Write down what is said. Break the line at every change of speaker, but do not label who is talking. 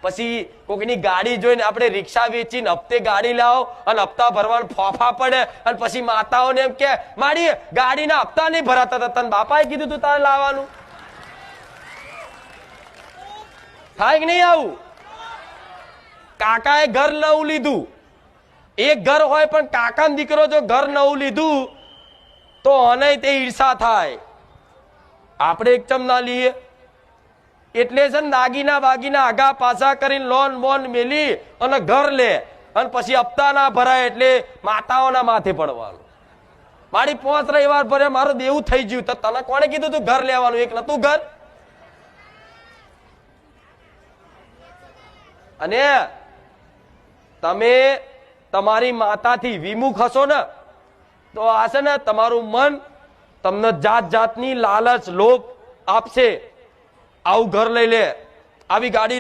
પછી કોઈની ગાડી જોઈને આપણે રિક્ષા વેચીને હપ્તે ગાડી લાવો અને હપ્તા ભરવાનું ફોફા પડે અને પછી માતાઓને એમ કે મારી ગાડીના હપ્તા નહીં ભરાતા હતા, તને બાપાએ કીધું તું તારે લાવવાનું. થાય કે નહીં આવું? કાકાએ ઘર નવું લીધું, એક ઘર હોય પણ કાકાનો દીકરો જો ઘર નવું લીધું તો અને તે ઈર્ષા થાય. આપણે એક ચમ ના લઈએ એટલે છે ને દાગીના બાગીના આગા પાછા કરીને લોન બોન મેલી અને ઘર લે અને પછી હપ્તા ના ભરાય એટલે માતાઓના માથે પડવાનું. મારી 5 રવિવાર ભરે મારું દેવું થઈ ગયું, તો તને કોણે કીધું તું ઘર લેવાનું? એક નતું ઘર. અને તમે તમારી માતાથી વિમુખ હશો ને તો આ છે ને તમારું મન તમને જાત જાતની લાલચ લોભ આપશે. આવું ઘર લઈ લે, આવી ગાડી